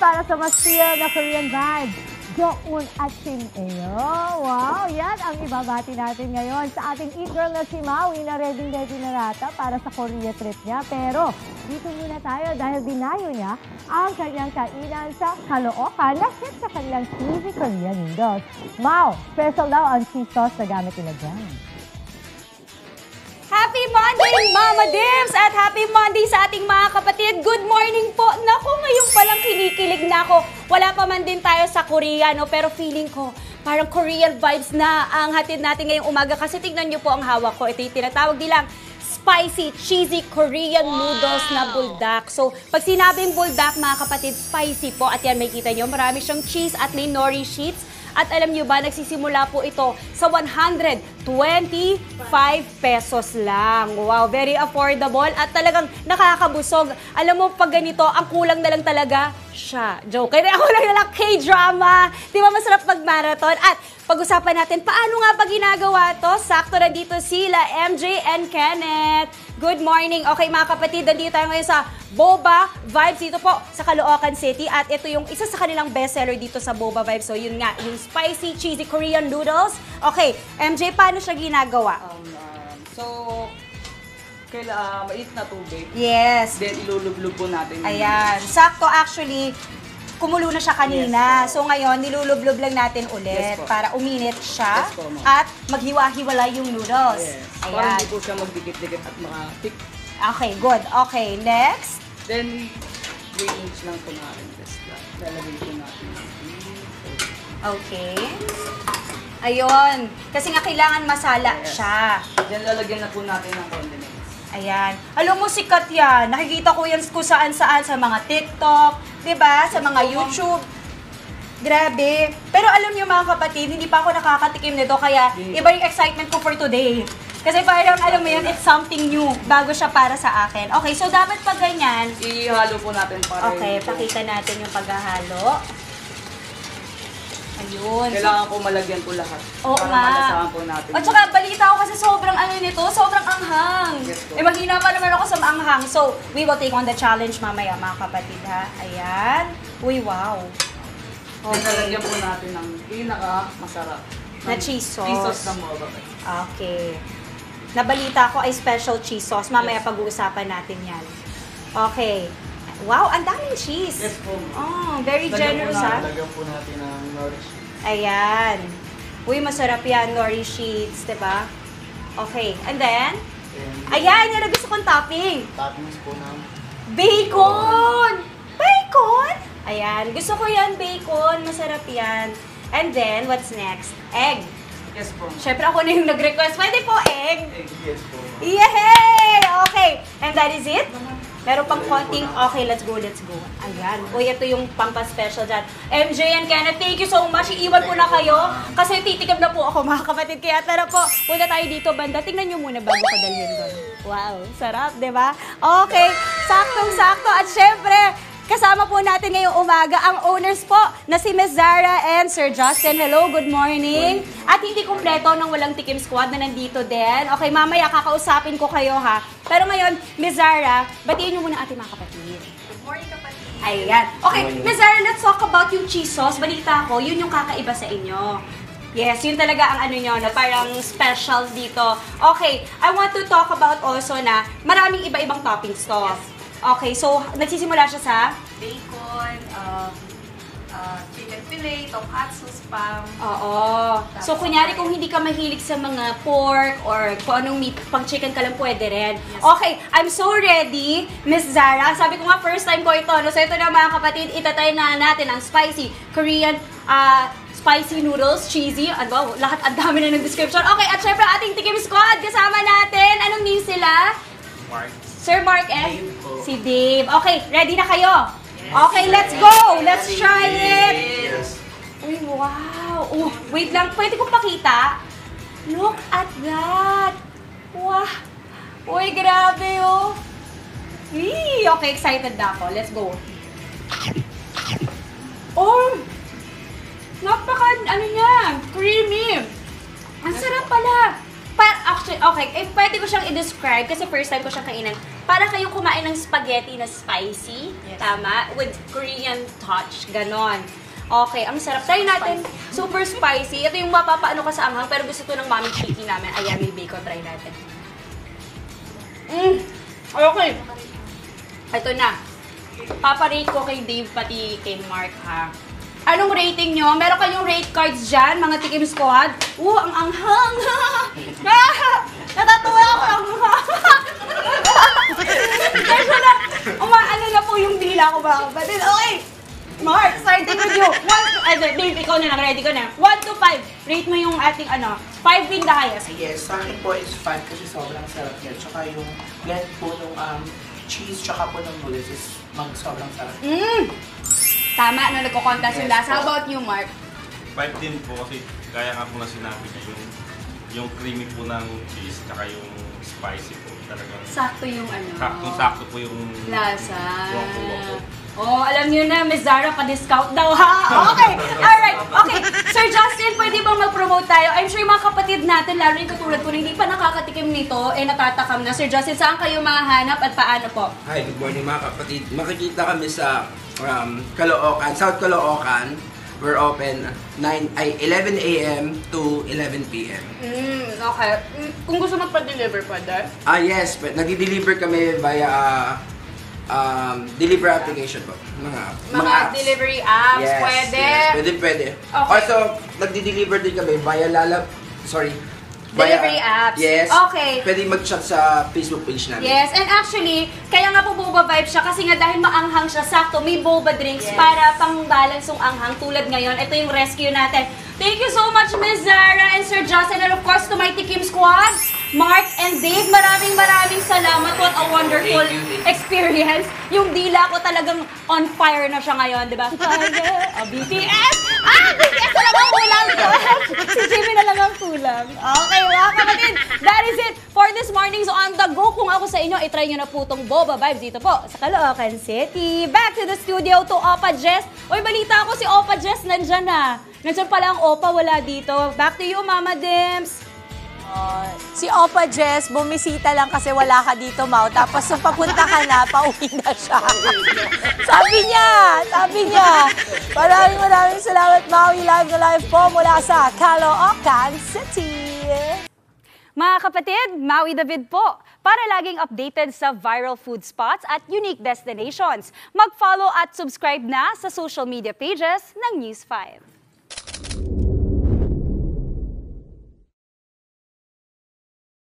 para sa mas feel na Korean vibes. Joon at Shin Eo. Wow, yan ang ibabati natin ngayon sa ating e-girl na si Maui na ready na rata para sa Korea trip niya. Pero dito muna tayo dahil dinayo niya ang kanyang kainan sa Caloocan na hit sa kanyang cheesy Korean noodles. Mau, special daw ang cheese sauce na gamit nila dyan. Happy Monday, Mama Dims! At happy Monday sa ating mga kapatid. Good morning po. Naku, ngayon palang kinikilig na ako. Wala pa man din tayo sa Korea, no? Pero feeling ko, parang Korean vibes na ang hatid natin ngayong umaga. Kasi tignan niyo po ang hawak ko. Ito yung tinatawag nilang spicy, cheesy Korean noodles na buldak. So, pag sinabing buldak, mga kapatid, spicy po. At yan, may kita nyo, marami siyang cheese at may nori sheets. At alam nyo ba, nagsisimula po ito sa 125 pesos lang. Wow, very affordable at talagang nakakabusog. Alam mo, pag ganito, ang kulang na lang talaga siya. Joke. Kaya ako lang K-drama. Di ba masarap mag-marathon? At pag-usapan natin, paano nga ba ginagawa to? Sakto na dito sila, MJ and Kenneth. Good morning. Okay mga kapatid, nandito tayo ngayon sa Boba Vibes dito po sa Caloocan City. At ito yung isa sa kanilang bestseller dito sa Boba Vibes. So yun nga, yung spicy, cheesy Korean noodles. Okay, MJ, paano siya ginagawa? Mainit na tubig. Yes. Then ilulublog po natin. Ayan. Sakto actually, kumulo na siya kanina. Yes, so ngayon, nilulublob lang natin ulit Yes, para uminit siya Yes, at maghiwa-hiwala yung noodles. Yes. Para Ayan. hindi po siya magdikit-dikit at maka-thick. Okay, good. Okay, next. Then, 3 inch lang po natin. Lalagay po natin. Okay. Ayun. Kasi nga kailangan masala Yes. siya. Then, lalagyan na po natin ng condiments. Ayan. Alam mo, sikat yan. Nakikita ko yan kung saan-saan sa mga TikTok, di ba? Sa mga YouTube. Grabe. Pero alam niyo mga kapatid, hindi pa ako nakakatikim nito kaya iba yung excitement ko for today. Kasi parang alam mo yun, it's something new. Bago siya para sa akin. Okay, so dapat pag ganyan. Ihalo po natin para Okay, pakita natin yung paghahalo. Ayun. Kailangan po malagyan po lahat. Oo para nga. malasahan po natin. At saka balita ko kasi sobrang ano nito, sobrang anghang. Yes, po. Eh mahina pa naman ako sa maanghang. So, we will take on the challenge mamaya mga kapatid ha. Ayan. Uy, wow. Then, lalagyan po natin ng pinaka-masarap. Na cheese sauce. Cheese sauce ng Boba. Okay. Nabalita ko ay special cheese sauce. Mamaya Yes. pag-uusapan natin yan. Okay. Wow, ang daming cheese. Yes po. Oh, very generous ha. Lagyan po natin ng nourish. Ayan. Uy, masarap yan, nori sheets, diba? Okay, and then? Ayan, yan ang gusto kong topping. Toppings po ng Bacon! Bacon? Ayan, gusto ko yan, bacon. Masarap yan. And then, what's next? Egg. Yes po. Siyempre ako na yung nag-request. Pwede po, egg? Yes po. Yay! Okay, and that is it? Meron pang konting, okay, let's go. Ayan. Uy, ito yung pampa-special dyan. MJ and Kenneth, thank you so much. Iiwan ko na kayo kasi titikab na po ako mga kapatid. Kaya tara po, punta tayo dito banda. Tingnan nyo muna bago ko dalhin doon. Wow, sarap, di ba? Okay, saktong-sakto. At syempre, kasama po natin ngayong umaga ang owners po na si Ms. Zara and Sir Justin. Hello, good morning. At hindi kumpleto ng Walang Tikim Squad na nandito din. Okay, mamaya kakausapin ko kayo ha. Pero ngayon, Ms. Zara, batiin niyo muna ating mga kapatid. Good morning, kapatid. Ayan. Okay, Ms. Zara, let's talk about yung cheese sauce. Balita ko, yun yung kakaiba sa inyo. Yes, yun talaga ang ano nyo, na parang special dito. Okay, I want to talk about also na maraming iba-ibang toppings to. Yes. Okay, so nagsisimula siya sa Bacon, chicken fillet, tonkatsu, spam. Oo. So, kunyari kung hindi ka mahilig sa mga pork or kung anong meat, pang chicken ka lang pwede rin. Yes. Okay, I'm so ready, Miss Zara. Sabi ko nga, first time ko ito. No? So, ito na mga kapatid, itatry na natin ang spicy Korean spicy noodles, cheesy. Ano, lahat ang dami na ng description. Okay, at syempre ating Tikim Squad, kasama natin. Anong name sila? Mark. Sir Mark and Dave po. si Dave. Okay, ready na kayo? Okay, let's go! Let's try it! Yes. Uy, wow! Oh, wait lang, pwede ko pakita? Look at that! Wow! Uy, grabe oh! Eee, okay, excited na ako. Let's go. Oh! Napaka, ano niya, creamy! Ang sarap pala! Actually, okay, pwede ko siyang i-describe kasi first time ko siyang kainan. Para kayong kumain ng spaghetti na spicy, tama? With Korean touch, ganon. Okay, ang sarap. Try natin. Super spicy. Ito yung mapapaano ka sa anghang, pero gusto to ng mommy chiki namin. Ayan, may bacon. Try natin. Okay. Ito na. Paparate ko kay Dave pati kay Mark, ha? Anong rating nyo? Meron kayong rate cards dyan, mga Tikim Squad? Ang anghang! Natatawa ako ang Kasi na, umaano na po yung dila ko ba? But then, okay! Mark, starting with you. Dave, ikaw na lang, ready ko na. 1 to 5, rate mo yung ating 5 being the highest. Yes, sa akin po is 5 kasi sobrang sarap niya. Tsaka yung blend po ng cheese tsaka po ng noodles is sobrang sarap. Tama, nagko-contest yung lasa. How about you, Mark? 5 din po kasi kaya nga po na sinabi niya yung creamy po ng cheese tsaka yung spicy po. Talagang Sakto yung saktong-sakto po yung lasa. wako-wako. Oh, alam niyo na, Miss Zara, pa-discount daw, ha? Okay, alright. Okay, Sir Justin, pwede bang mag-promote tayo? I'm sure yung mga kapatid natin, lalo yung katulad ko, na hindi pa nakakatikim nito, natatakam na. Sir Justin, saan kayo mahanap at paano po? Hi, good morning mga kapatid. Makikita kami sa Caloocan, South Caloocan. We're open 11 a.m. to 11 p.m. Okay. Kung gusto magpa-deliver, pwede? Yes, but nag-deliver kami via delivery application po. Mga apps. Delivery apps, Yes, pwede? yes, pwede. Okay. Also, nagdi-deliver din kami via Delivery apps. Yes. Okay. Pwede mag-chat sa Facebook page namin. Yes, and actually, kaya nga po boba vibe siya kasi nga dahil maanghang siya, sakto, may boba drinks para pang-balance yung anghang tulad ngayon. Ito yung rescue natin. Thank you so much, Miss Zara and Sir Justin, and of course to my Tikim Squad, Mark and Dave. Maraming salamat. What a wonderful experience. Yung dila ko talagang on fire na siya ngayon, di ba? BTS! BTS na lang ang ulam! Si Jimmy na lang ang kulang. Okay, mga kapatid, that is it for this morning's On The Go. Kung ako sa inyo, itry nyo na po itong Boba Vibes dito po sa Caloocan City. Back to the studio to Opa Jess. Uy, balita ko si Opa Jess nandyan na. Nandiyan pala ang Opa, wala dito. Back to you, Mama Dims. Si Opa Jess, bumisita lang kasi wala ka dito, Mau. Tapos nung papunta ka na, pauwi na siya. Sabi niya. Maraming salamat, Maui. Live na live po mula sa Caloocan City. Mga kapatid, Maui David po. Para laging updated sa viral food spots at unique destinations, mag-follow at subscribe na sa social media pages ng News 5.